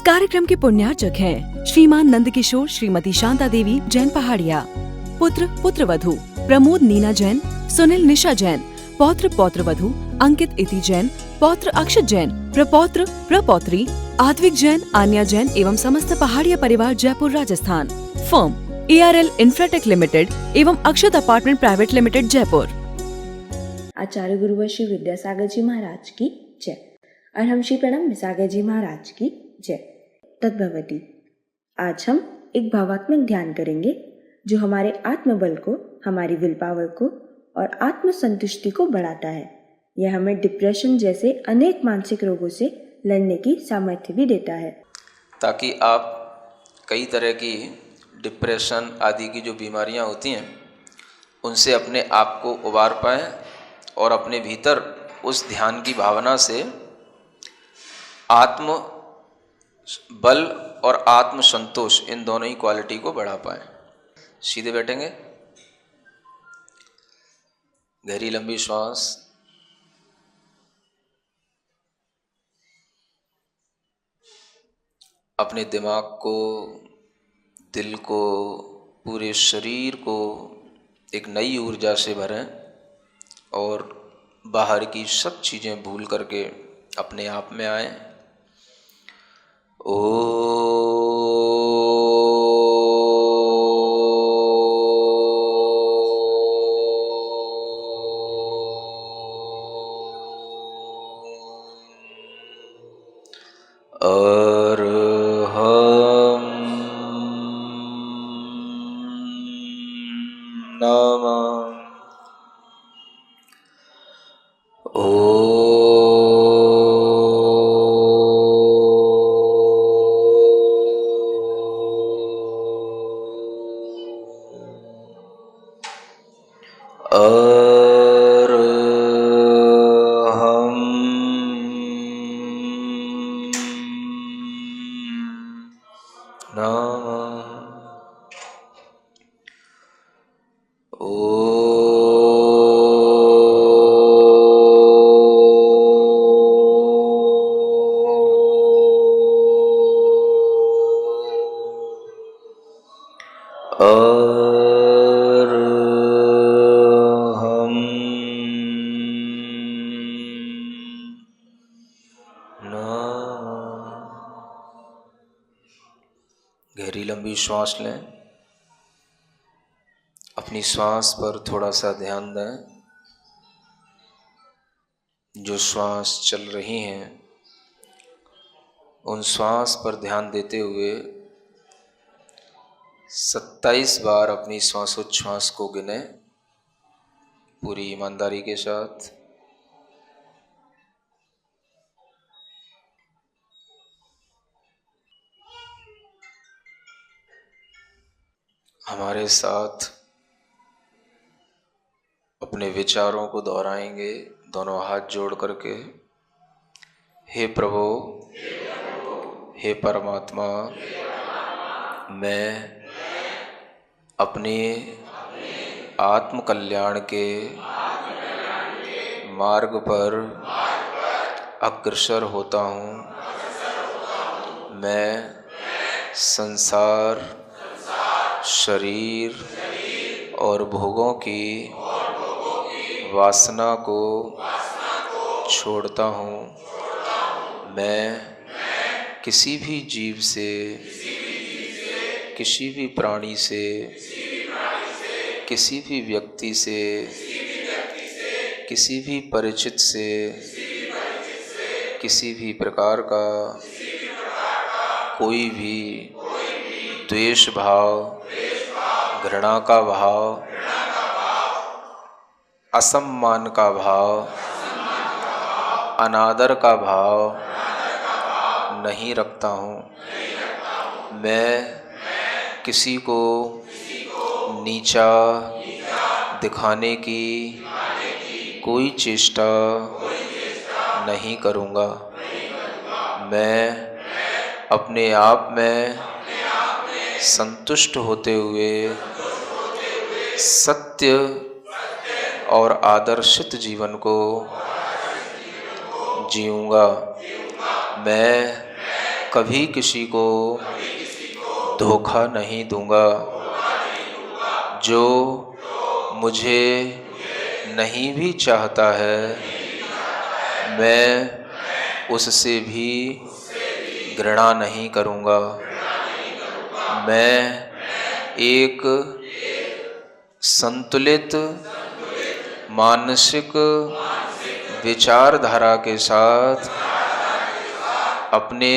इस कार्यक्रम के पुण्यार्चक हैं श्रीमान नंद किशोर, श्रीमती शांता देवी जैन पहाड़िया, पुत्र पुत्रवधू प्रमोद नीना जैन, सुनील निशा जैन, पौत्र पौत्रवधू अंकित इति जैन, पौत्र अक्षत जैन, प्रपौत्र प्रपौत्री आद्विक जैन, आन्या जैन एवं समस्त पहाड़िया परिवार Jaipur Rajasthan. Firm ARL Infratech limited एवं अक्षत अपार्टमेंट प्राइवेट लिमिटेड जयपुर। आचार्य गुरुवर श्री विद्यासागर जी महाराज की जय और हम श्री प्रणव निसागर जी महाराज की जय। तद्भवती। आज हम एक भावात्मक ध्यान करेंगे जो हमारे आत्मबल को, हमारी विल पावर को और आत्म संतुष्टि को बढ़ाता है। यह हमें डिप्रेशन जैसे अनेक मानसिक रोगों से लड़ने की सामर्थ्य भी देता है, ताकि आप कई तरह की डिप्रेशन आदि की जो बीमारियां होती हैं उनसे अपने आप को उबार पाएं और अपने भीतर उस ध्यान की भावना से आत्म बल और आत्म संतोष इन दोनों ही क्वालिटी को बढ़ा पाएं। सीधे बैठेंगे, गहरी लंबी श्वास, अपने दिमाग को, दिल को, पूरे शरीर को एक नई ऊर्जा से भरें और बाहर की सब चीज़ें भूल करके अपने आप में आएं। गहरी लंबी श्वास लें, अपनी श्वास पर थोड़ा सा ध्यान दें। जो श्वास चल रही हैं उन श्वास पर ध्यान देते हुए 27 बार अपनी श्वासोच्छ्वास को गिने पूरी ईमानदारी के साथ। हमारे साथ अपने विचारों को दोहराएंगे दोनों हाथ जोड़ करके। हे प्रभु, हे परमात्मा, मैं अपने आत्म कल्याण के मार्ग पर अग्रसर होता हूँ। मैं संसार, शरीर और भोगों की वासना को छोड़ता हूँ। मैं किसी भी जीव से, किसी भी प्राणी से, किसी भी व्यक्ति से, किसी भी परिचित से, किसी भी प्रकार का कोई भी द्वेष भाव, घृणा का भाव, असम्मान का भाव, अनादर का भाव नहीं रखता हूँ। मैं किसी को नीचा दिखाने की कोई चेष्टा नहीं करूँगा। मैं अपने आप में संतुष्ट होते हुए सत्य और आदर्शित जीवन को जीऊँगा। मैं कभी किसी को धोखा नहीं दूंगा। जो मुझे नहीं भी चाहता है मैं उससे भी घृणा नहीं करूंगा। मैं एक संतुलित मानसिक विचारधारा के साथ अपने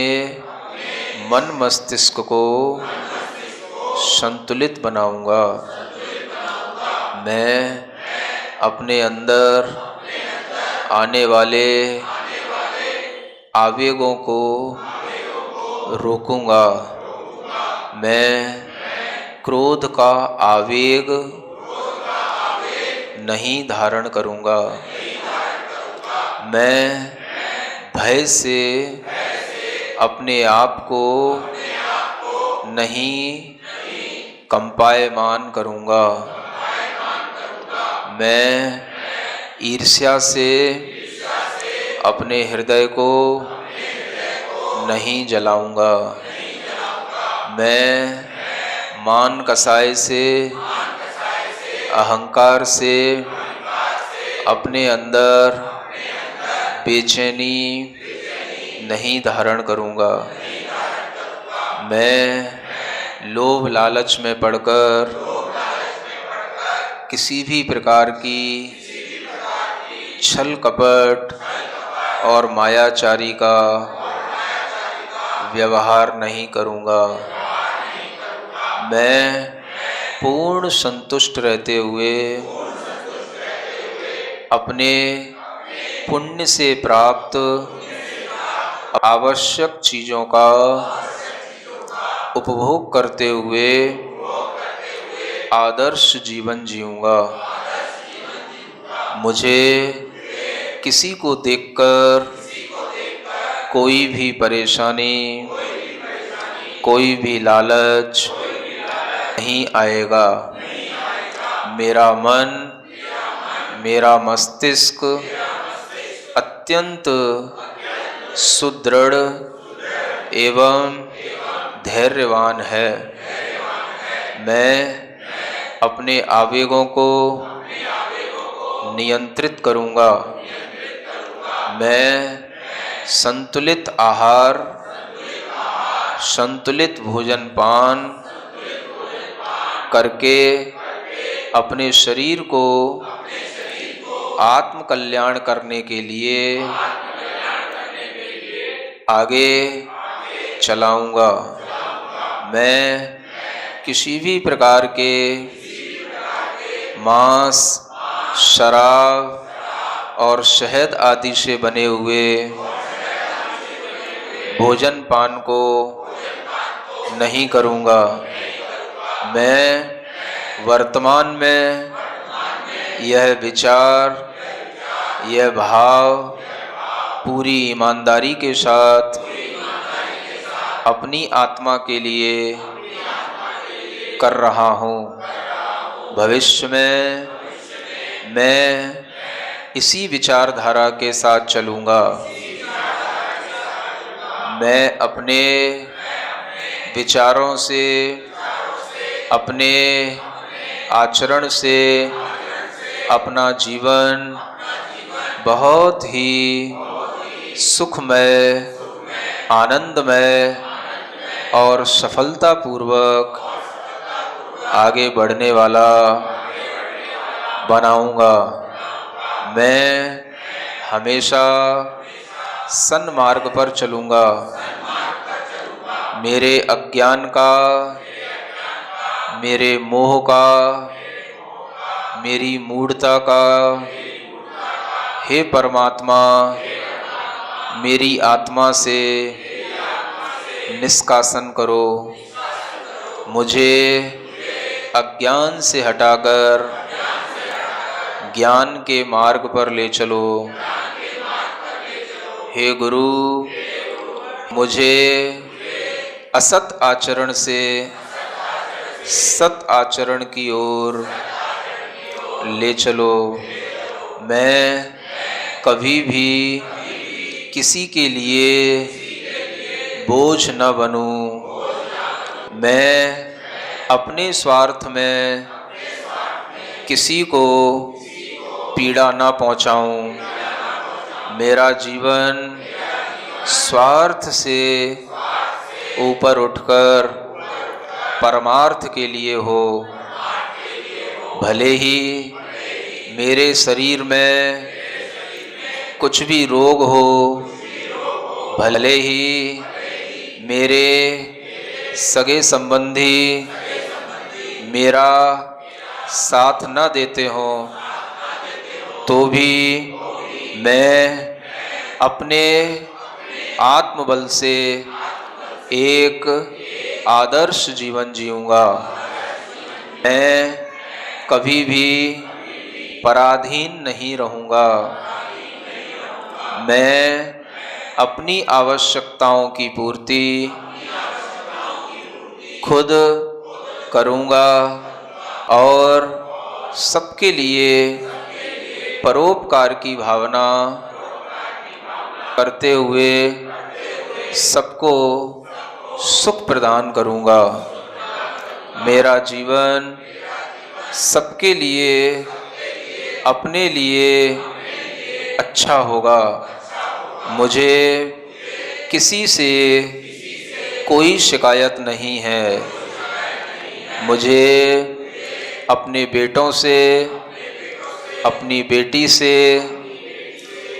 मन मस्तिष्क को संतुलित बनाऊंगा। मैं अपने अंदर आने वाले आवेगों को रोकूंगा। मैं क्रोध का आवेग नहीं धारण करूंगा। मैं भय से अपने आप को नहीं कंपायमान करूंगा। मैं ईर्ष्या से अपने हृदय को नहीं जलाऊंगा। मैं मान कसाई से अहंकार से अपने अंदर बेचैनी नहीं धारण करूंगा। मैं लोभ लालच में पड़कर किसी भी प्रकार की छल कपट और मायाचारी का व्यवहार नहीं करूंगा। मैं पूर्ण संतुष्ट रहते हुए अपने पुण्य से प्राप्त आवश्यक चीज़ों का उपभोग करते हुए आदर्श जीवन जीऊंगा। मुझे किसी को देखकर कोई भी परेशानी, कोई भी लालच नहीं आएगा। मेरा मन, मेरा मस्तिष्क अत्यंत सुदृढ़ एवं धैर्यवान है। मैं अपने आवेगों को नियंत्रित करूंगा। मैं संतुलित आहार, संतुलित भोजन पान करके अपने शरीर को आत्म कल्याण करने के लिए आगे चलाऊंगा। मैं किसी भी प्रकार के मांस, शराब और शहद आदि से बने हुए भोजन पान को नहीं करूंगा। मैं वर्तमान में यह विचार, यह भाव पूरी ईमानदारी के साथ अपनी आत्मा के लिए कर रहा हूँ। भविष्य में मैं इसी विचारधारा के साथ चलूँगा। मैं अपने विचारों से, अपने आचरण से अपना जीवन बहुत ही सुखमय, आनंदमय और सफलतापूर्वक आगे बढ़ने वाला बनाऊंगा। मैं हमेशा सन्मार्ग पर चलूँगा। मेरे अज्ञान का, मेरे मोह का, मेरी मूढ़ता का हे परमात्मा मेरी आत्मा से निष्कासन करो। मुझे अज्ञान से हटाकर ज्ञान के मार्ग पर ले चलो। हे गुरु, मुझे असत आचरण से सत आचरण की ओर ले चलो। मैं कभी भी किसी के लिए बोझ न बनूं। मैं अपने स्वार्थ में किसी को पीड़ा न पहुंचाऊं। मेरा जीवन स्वार्थ से ऊपर उठकर परमार्थ के लिए हो। भले ही मेरे शरीर में कुछ भी रोग हो, भले ही मेरे सगे संबंधी मेरा साथ न देते हों, तो भी मैं अपने आत्मबल से एक आदर्श जीवन जीऊँगा। मैं कभी भी पराधीन नहीं रहूँगा। मैं अपनी आवश्यकताओं की पूर्ति खुद करूँगा और सबके लिए परोपकार की भावना करते हुए सबको सुख प्रदान करूँगा। मेरा जीवन सबके लिए, अपने लिए अच्छा होगा। मुझे किसी से कोई शिकायत नहीं है। मुझे अपने बेटों से, अपनी बेटी से,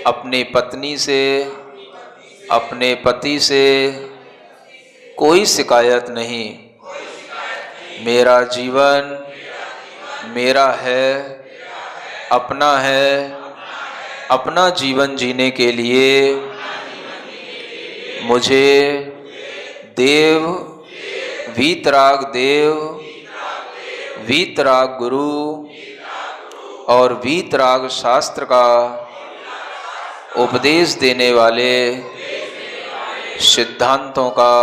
अपनी पत्नी से, अपने पति से कोई शिकायत नहीं। मेरा जीवन मेरा है, अपना है। अपना जीवन जीने के लिए मुझे देव, वीतराग देव, वीतराग गुरु और वीतराग शास्त्र का उपदेश देने वाले सिद्धांतों का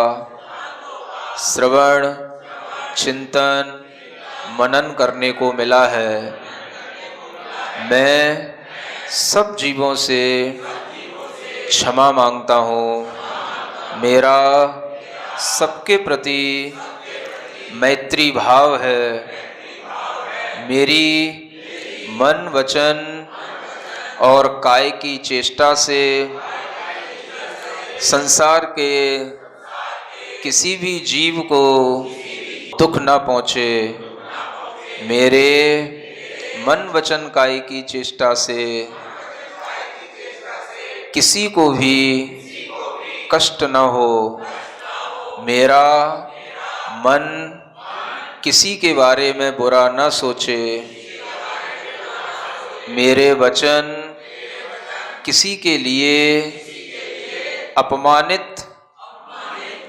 श्रवण, चिंतन, मनन करने को मिला है। मैं सब जीवों से क्षमा मांगता हूँ। मेरा सबके प्रति मैत्री भाव है। मेरी मन, वचन और काय की चेष्टा से संसार के किसी भी जीव को दुख न पहुँचे। मेरे मन, वचन, काय की चेष्टा से किसी को भी कष्ट न हो। मेरा मन किसी के बारे में बुरा न सोचे। मेरे वचन किसी के लिए अपमानित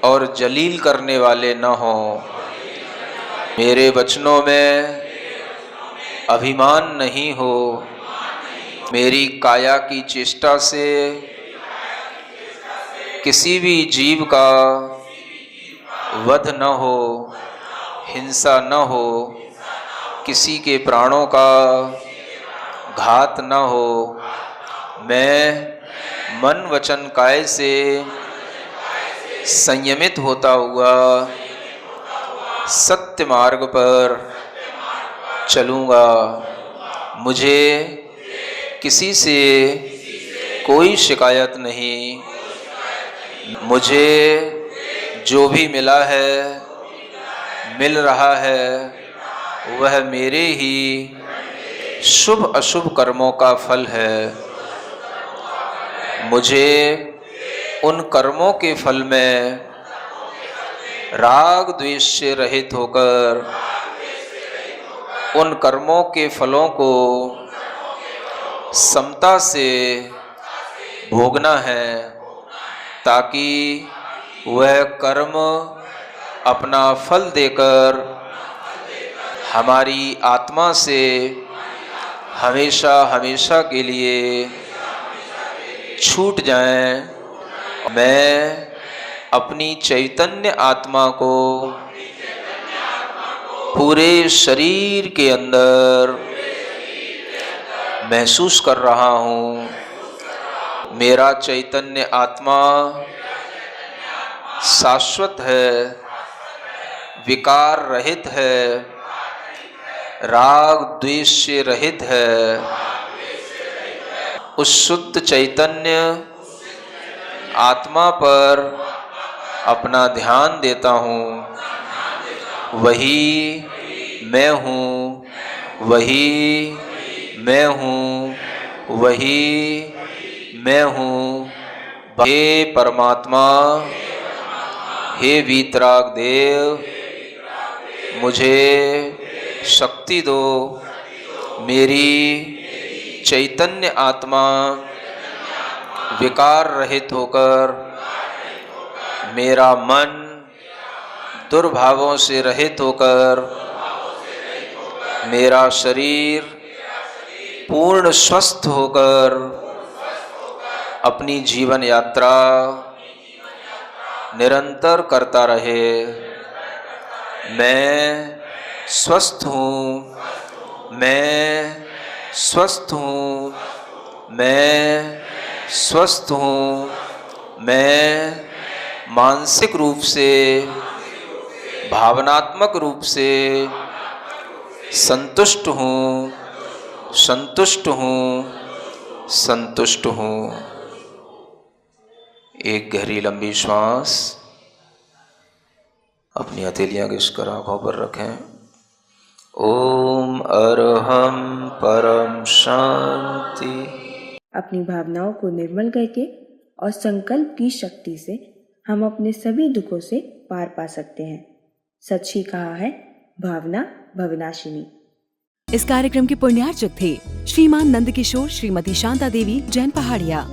और जलील करने वाले न हों। मेरे वचनों में अभिमान नहीं हो। मेरी काया की चेष्टा से किसी भी जीव का वध न हो, हिंसा न हो, किसी के प्राणों का घात न हो। मैं मन, वचन, काय से संयमित होता हुआ सत्य मार्ग पर चलूँगा। मुझे किसी से कोई शिकायत नहीं। मुझे जो भी मिला है, मिल रहा है, वह मेरे ही शुभ अशुभ कर्मों का फल है। मुझे उन कर्मों के फल में राग द्वेष से रहित होकर उन कर्मों के फलों को समता से भोगना है, ताकि वह कर्म अपना फल देकर हमारी आत्मा से हमेशा हमेशा के लिए छूट जाएं। मैं अपनी चैतन्य आत्मा को पूरे शरीर के अंदर महसूस कर रहा हूँ। मेरा चैतन्य आत्मा शाश्वत है, विकार रहित है, राग द्वेष से रहित है, उस शुद्ध चैतन्य आत्मा पर अपना ध्यान देता हूँ। वही मैं हूँ, वही मैं हूँ, वही मैं हूँ। हे परमात्मा, हे वीतराग देव, मुझे शक्ति दो। मेरी चैतन्य आत्मा विकार रहित होकर, मेरा मन दुर्भावों से रहित होकर, मेरा शरीर पूर्ण स्वस्थ होकर अपनी जीवन यात्रा निरंतर करता रहे। मैं स्वस्थ हूँ, मैं स्वस्थ हूँ, मैं स्वस्थ हूँ। मैं मानसिक रूप से, भावनात्मक रूप से संतुष्ट हूँ, संतुष्ट हूँ, संतुष्ट हूँ। एक गहरी लंबी श्वास अपनी हथेलियां घिसकर आंखों पर रखें। ओम अरहम परम शांति। अपनी भावनाओं को निर्मल करके और संकल्प की शक्ति से हम अपने सभी दुखों से पार पा सकते हैं। सच ही कहा है, भावना भवनाशिनी। इस कार्यक्रम के पुण्यार्चक थे श्रीमान नंद किशोर श्रीमती शांता देवी जैन पहाड़िया,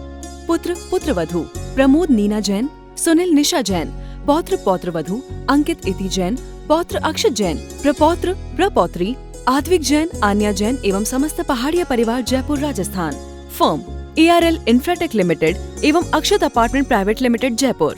पुत्र पुत्रवधू प्रमोद नीना जैन, सुनील निशा जैन, पौत्र पौत्रवधू अंकित इति जैन, पौत्र अक्षत जैन, प्रपौत्र प्रपौत्री आत्विक जैन, आन्या जैन एवं समस्त पहाड़िया परिवार Jaipur Rajasthan. Firm ARL Infratech limited एवं अक्षत अपार्टमेंट प्राइवेट लिमिटेड जयपुर।